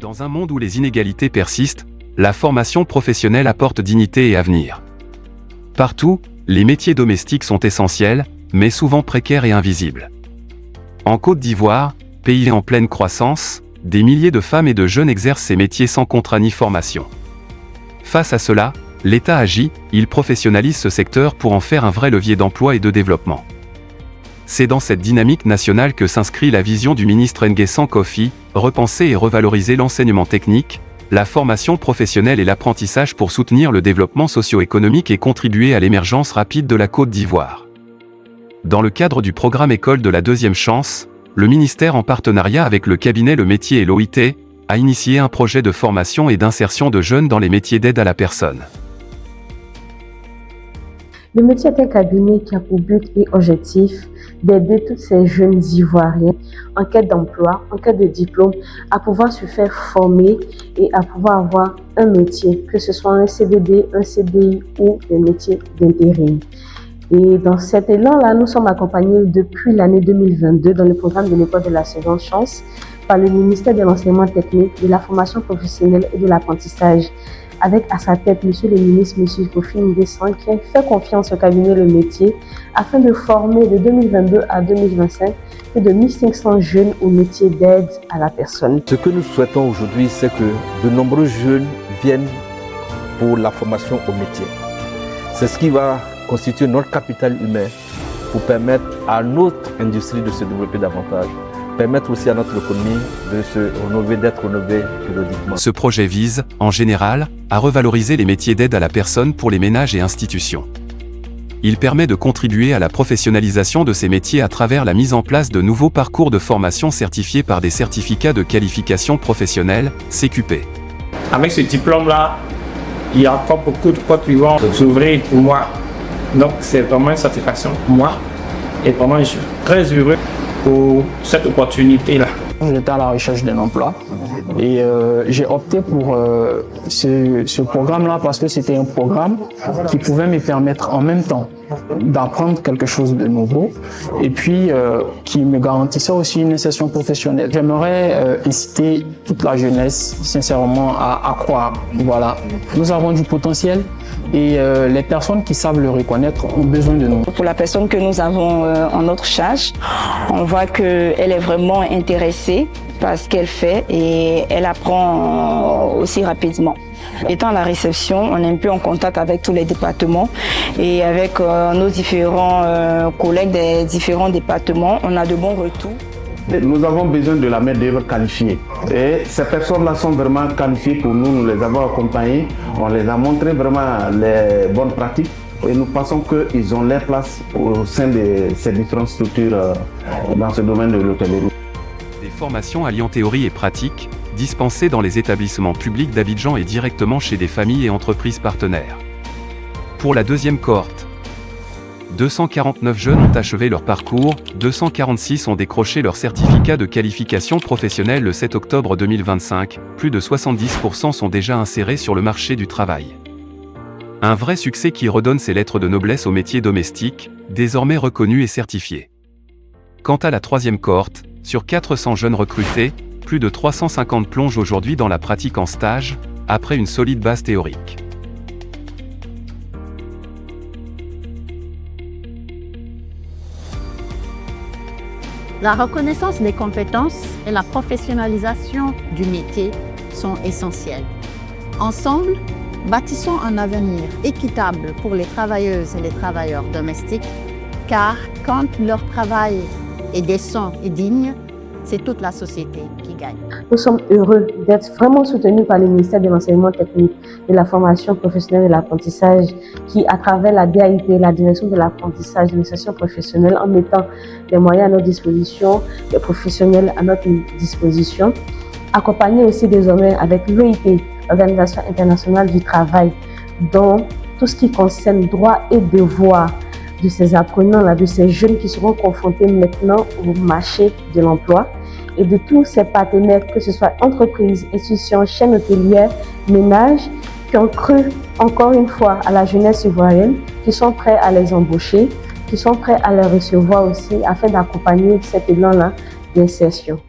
Dans un monde où les inégalités persistent, la formation professionnelle apporte dignité et avenir. Partout, les métiers domestiques sont essentiels, mais souvent précaires et invisibles. En Côte d'Ivoire, pays en pleine croissance, des milliers de femmes et de jeunes exercent ces métiers sans contrat ni formation. Face à cela, l'État agit, il professionnalise ce secteur pour en faire un vrai levier d'emploi et de développement. C'est dans cette dynamique nationale que s'inscrit la vision du ministre Nguessan Kofi, repenser et revaloriser l'enseignement technique, la formation professionnelle et l'apprentissage pour soutenir le développement socio-économique et contribuer à l'émergence rapide de la Côte d'Ivoire. Dans le cadre du programme École de la deuxième chance, le ministère en partenariat avec le cabinet Le Métier et l'OIT, a initié un projet de formation et d'insertion de jeunes dans les métiers d'aide à la personne. Le métier est un cabinet qui a pour but et objectif d'aider tous ces jeunes Ivoiriens en quête d'emploi, en quête de diplôme, à pouvoir se faire former et à pouvoir avoir un métier, que ce soit un CDD, un CDI ou des métiers d'intérim. Et dans cet élan-là, nous sommes accompagnés depuis l'année 2022 dans le programme de l'École de la seconde chance par le ministère de l'enseignement technique, de la formation professionnelle et de l'apprentissage, avec à sa tête Monsieur le ministre, Monsieur Kofi Nguessan, qui a fait confiance au cabinet Le Métier afin de former de 2022 à 2025 plus de 1500 jeunes au métier d'aide à la personne. Ce que nous souhaitons aujourd'hui, c'est que de nombreux jeunes viennent pour la formation au métier. C'est ce qui va constituer notre capital humain pour permettre à notre industrie de se développer davantage, permettre aussi à notre économie de se rénover, d'être rénovée périodiquement. Ce projet vise, en général, à revaloriser les métiers d'aide à la personne pour les ménages et institutions. Il permet de contribuer à la professionnalisation de ces métiers à travers la mise en place de nouveaux parcours de formation certifiés par des certificats de qualification professionnelle, CQP. Avec ce diplôme-là, il y a encore beaucoup de portes qui vont s'ouvrir pour moi. Donc c'est vraiment une satisfaction pour moi. Et vraiment, je suis très heureux pour cette opportunité-là. J'étais à la recherche d'un emploi et j'ai opté pour ce programme-là parce que c'était un programme qui pouvait me permettre en même temps d'apprendre quelque chose de nouveau et puis qui me garantissait aussi une insertion professionnelle. J'aimerais inciter toute la jeunesse sincèrement à croire. Voilà, nous avons du potentiel et les personnes qui savent le reconnaître ont besoin de nous. Pour la personne que nous avons en notre charge, on voit qu'elle est vraiment intéressée par ce qu'elle fait et elle apprend aussi rapidement. Étant à la réception, on est un peu en contact avec tous les départements et avec nos différents collègues des différents départements, on a de bons retours. Nous avons besoin de la main-d'œuvre qualifiée. Et ces personnes-là sont vraiment qualifiées pour nous. Nous les avons accompagnées. On les a montré vraiment les bonnes pratiques. Et nous pensons qu'ils ont leur place au sein de ces différentes structures dans ce domaine de l'hôtellerie. Des formations alliant théorie et pratique, dispensées dans les établissements publics d'Abidjan et directement chez des familles et entreprises partenaires. Pour la deuxième cohorte, 249 jeunes ont achevé leur parcours, 246 ont décroché leur certificat de qualification professionnelle le 7 octobre 2025, plus de 70% sont déjà insérés sur le marché du travail. Un vrai succès qui redonne ses lettres de noblesse aux métiers domestiques, désormais reconnus et certifiés. Quant à la troisième cohorte, sur 400 jeunes recrutés, plus de 350 plongent aujourd'hui dans la pratique en stage, après une solide base théorique. La reconnaissance des compétences et la professionnalisation du métier sont essentielles. Ensemble, bâtissons un avenir équitable pour les travailleuses et les travailleurs domestiques, car quand leur travail est décent et digne, c'est toute la société qui gagne. Nous sommes heureux d'être vraiment soutenus par le ministère de l'enseignement technique, de la formation professionnelle et de l'apprentissage, qui, à travers la DAIP, la direction de l'apprentissage, de l'insertion professionnelle, en mettant les moyens à notre disposition, les professionnels à notre disposition, accompagnés aussi désormais avec l'OIT, l'Organisation internationale du travail, dans tout ce qui concerne droits et devoirs de ces apprenants-là, de ces jeunes qui seront confrontés maintenant au marché de l'emploi et de tous ces partenaires, que ce soit entreprises, institutions, chaînes hôtelières, ménages, qui ont cru encore une fois à la jeunesse ivoirienne, qui sont prêts à les embaucher, qui sont prêts à les recevoir aussi afin d'accompagner cet élan-là d'insertion.